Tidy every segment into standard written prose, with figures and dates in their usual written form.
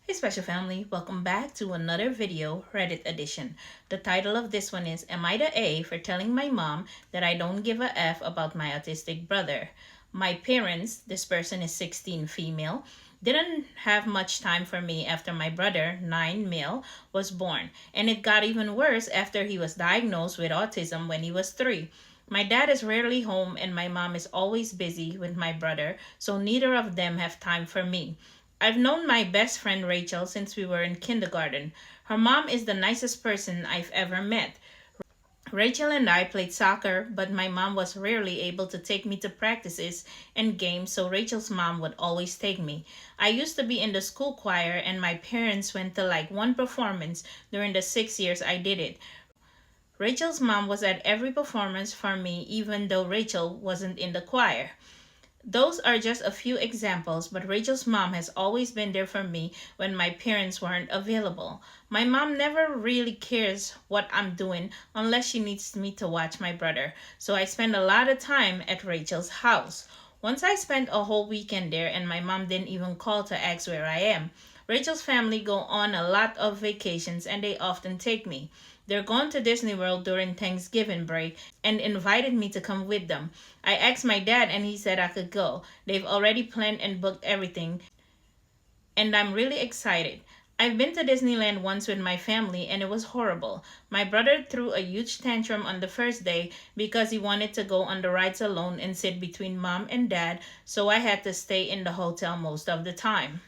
Hey special family, welcome back to another video, Reddit edition. The title of this one is, Am I the A for telling my mom that I don't give a F about my autistic brother? My parents, this person is 16 female, didn't have much time for me after my brother, 9 male, was born. And it got even worse after he was diagnosed with autism when he was 3. My dad is rarely home and my mom is always busy with my brother, so neither of them have time for me. I've known my best friend Rachel since we were in kindergarten. Her mom is the nicest person I've ever met. Rachel and I played soccer, but my mom was rarely able to take me to practices and games, so Rachel's mom would always take me. I used to be in the school choir, and my parents went to like one performance during the 6 years I did it. Rachel's mom was at every performance for me, even though Rachel wasn't in the choir. Those are just a few examples, but Rachel's mom has always been there for me when my parents weren't available. My mom never really cares what I'm doing unless she needs me to watch my brother, so I spend a lot of time at Rachel's house. Once I spent a whole weekend there and my mom didn't even call to ask where I am. Rachel's family go on a lot of vacations and they often take me. They're going to Disney World during Thanksgiving break and invited me to come with them. I asked my dad and he said I could go. They've already planned and booked everything and I'm really excited. I've been to Disneyland once with my family and it was horrible. My brother threw a huge tantrum on the first day because he wanted to go on the rides alone and sit between mom and dad, so I had to stay in the hotel most of the time.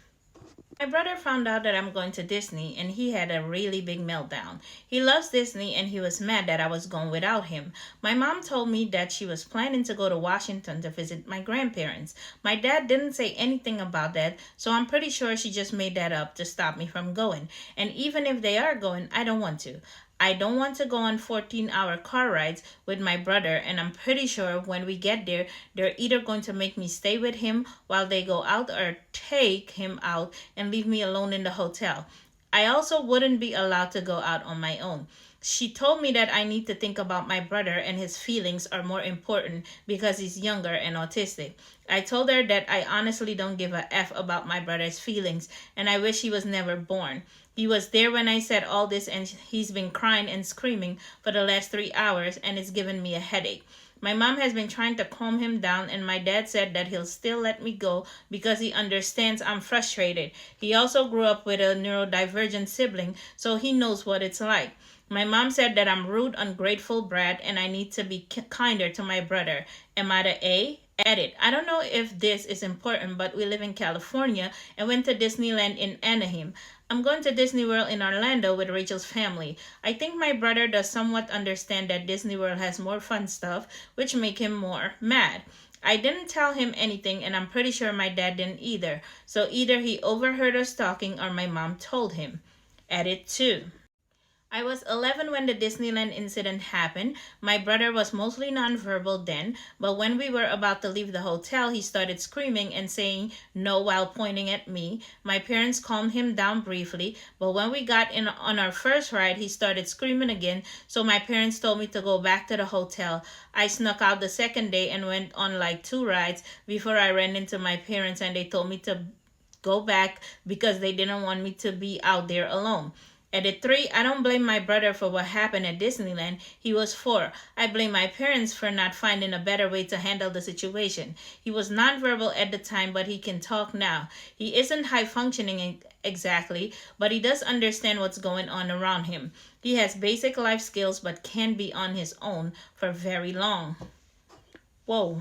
My brother found out that I'm going to Disney and he had a really big meltdown. He loves Disney and he was mad that I was going without him. My mom told me that she was planning to go to Washington to visit my grandparents. My dad didn't say anything about that, so I'm pretty sure she just made that up to stop me from going. And even if they are going, I don't want to. I don't want to go on 14-hour car rides with my brother, and I'm pretty sure when we get there, they're either going to make me stay with him while they go out or take him out and leave me alone in the hotel. I also wouldn't be allowed to go out on my own. She told me that I need to think about my brother and his feelings are more important because he's younger and autistic. I told her that I honestly don't give a F about my brother's feelings and I wish he was never born. He was there when I said all this and he's been crying and screaming for the last 3 hours and it's given me a headache. My mom has been trying to calm him down and my dad said that he'll still let me go because he understands I'm frustrated. He also grew up with a neurodivergent sibling, so he knows what it's like. My mom said that I'm rude, ungrateful brat and I need to be kinder to my brother. Am I the A? Edit. I don't know if this is important, but we live in California and went to Disneyland in Anaheim. I'm going to Disney World in Orlando with Rachel's family. I think my brother does somewhat understand that Disney World has more fun stuff, which make him more mad. I didn't tell him anything and I'm pretty sure my dad didn't either. So either he overheard us talking or my mom told him. Edit 2. I was 11 when the Disneyland incident happened. My brother was mostly nonverbal then, but when we were about to leave the hotel, he started screaming and saying no while pointing at me. My parents calmed him down briefly, but when we got in on our first ride, he started screaming again, so my parents told me to go back to the hotel. I snuck out the second day and went on like 2 rides before I ran into my parents and they told me to go back because they didn't want me to be out there alone. Edit 3. I don't blame my brother for what happened at Disneyland. He was 4. I blame my parents for not finding a better way to handle the situation. He was nonverbal at the time, but he can talk now. He isn't high functioning exactly, but he does understand what's going on around him. He has basic life skills, but can't be on his own for very long. Whoa.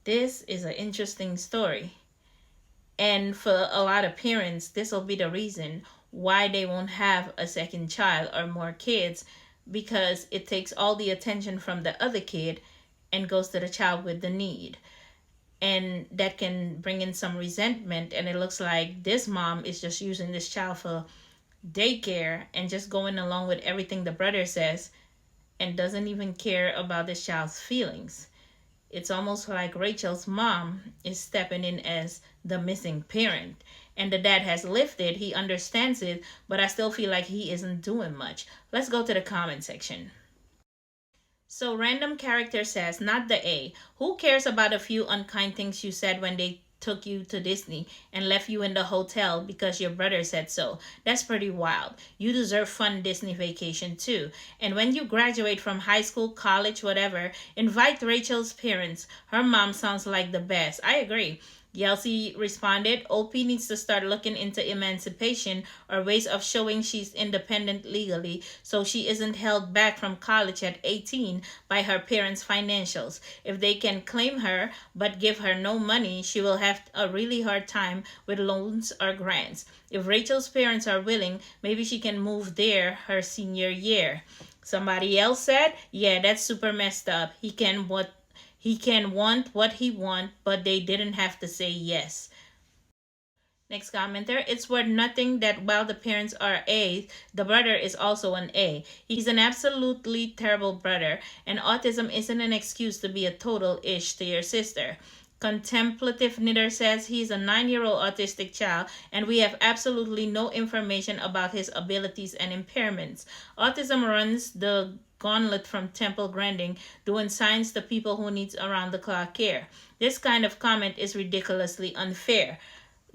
This is an interesting story. And for a lot of parents, this will be the reason why they won't have a second child or more kids, because it takes all the attention from the other kid and goes to the child with the need. And that can bring in some resentment, and it looks like this mom is just using this child for daycare and just going along with everything the brother says and doesn't even care about this child's feelings. It's almost like Rachel's mom is stepping in as the missing parent. And the dad has lifted, he understands it, but I still feel like he isn't doing much. Let's go to the comment section. So random character says, not the A. Who cares about a few unkind things you said when they took you to Disney and left you in the hotel because your brother said so. That's pretty wild. You deserve fun Disney vacation too. And when you graduate from high school, college, whatever, invite Rachel's parents. Her mom sounds like the best. I agree. Yelsey responded, OP needs to start looking into emancipation or ways of showing she's independent legally so she isn't held back from college at 18 by her parents' financials. If they can claim her but give her no money, she will have a really hard time with loans or grants. If Rachel's parents are willing, maybe she can move there her senior year. Somebody else said, yeah, that's super messed up. He can want what he want, but they didn't have to say yes. Next commenter, it's worth nothing that while the parents are A's, the brother is also an A. He's an absolutely terrible brother, and autism isn't an excuse to be a total ish to your sister. Contemplative Knitter says he's a 9-year-old autistic child and we have absolutely no information about his abilities and impairments. Autism runs the gauntlet from temple grinding, doing signs to people who needs around-the-clock care. This kind of comment is ridiculously unfair.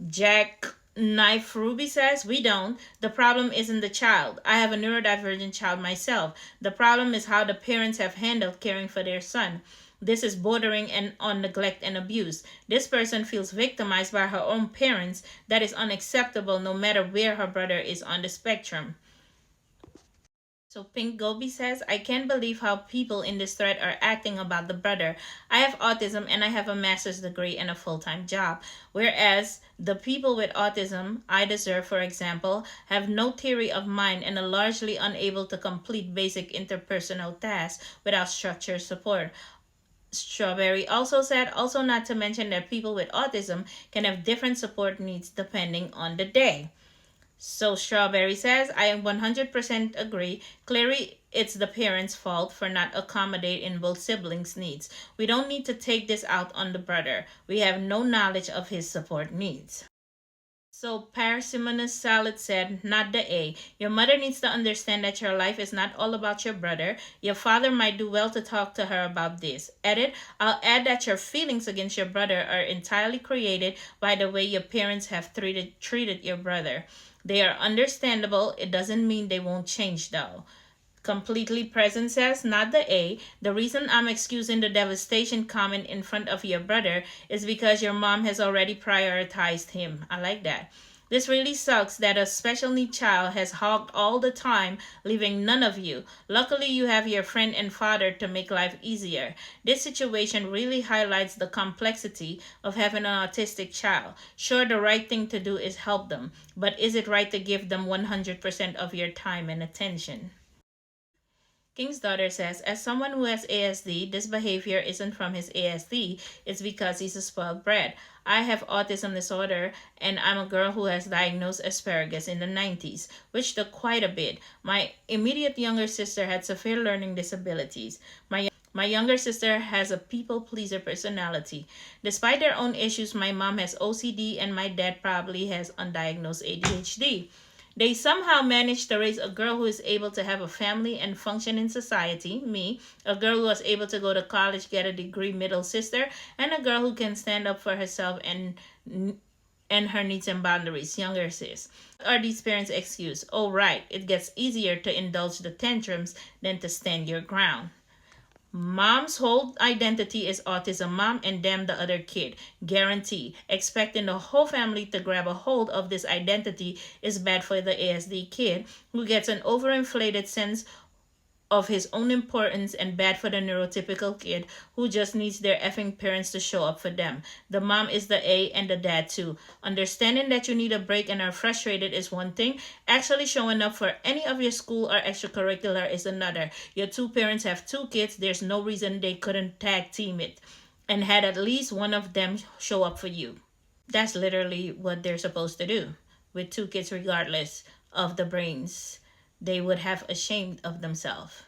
Jack Knife Ruby says, we don't. The problem isn't the child. I have a neurodivergent child myself. The problem is how the parents have handled caring for their son. This is bordering on neglect and abuse. This person feels victimized by her own parents. That is unacceptable no matter where her brother is on the spectrum. So Pink Gobi says, I can't believe how people in this thread are acting about the brother. I have autism and I have a master's degree and a full-time job. Whereas the people with autism I deserve, for example, have no theory of mind and are largely unable to complete basic interpersonal tasks without structured support. Strawberry also said, also not to mention that people with autism can have different support needs depending on the day. So Strawberry says, I 100% agree. Clearly, it's the parents' fault for not accommodating both siblings' needs. We don't need to take this out on the brother. We have no knowledge of his support needs. So Parsimonious Salad said, not the A. Your mother needs to understand that your life is not all about your brother. Your father might do well to talk to her about this. Edit, I'll add that your feelings against your brother are entirely created by the way your parents have treated your brother. They are understandable. It doesn't mean they won't change though. Completely Present says, not the A. The reason I'm excusing the devastation comment in front of your brother is because your mom has already prioritized him. I like that. This really sucks that a special need child has hogged all the time, leaving none of you. Luckily, you have your friend and father to make life easier. This situation really highlights the complexity of having an autistic child. Sure, the right thing to do is help them, but is it right to give them 100% of your time and attention? King's Daughter says, as someone who has ASD, this behavior isn't from his ASD, it's because he's a spoiled brat. I have autism disorder, and I'm a girl who has diagnosed asparagus in the 90s, which took quite a bit. My immediate younger sister had severe learning disabilities. My younger sister has a people-pleaser personality. Despite their own issues, my mom has OCD, and my dad probably has undiagnosed ADHD. They somehow managed to raise a girl who is able to have a family and function in society, me, a girl who was able to go to college, get a degree, middle sister, and a girl who can stand up for herself and her needs and boundaries, younger sis. What are these parents' excuse? Oh, right, it gets easier to indulge the tantrums than to stand your ground. Mom's whole identity is autism mom and damn the other kid. Guarantee. Expecting the whole family to grab a hold of this identity is bad for the ASD kid who gets an overinflated sense of his own importance and bad for the neurotypical kid who just needs their effing parents to show up for them. The mom is the A and the dad too. Understanding that you need a break and are frustrated is one thing. Actually showing up for any of your school or extracurricular is another. Your two parents have two kids. There's no reason they couldn't tag team it and had at least one of them show up for you. That's literally what they're supposed to do with two kids regardless of the brains they would have ashamed of themselves.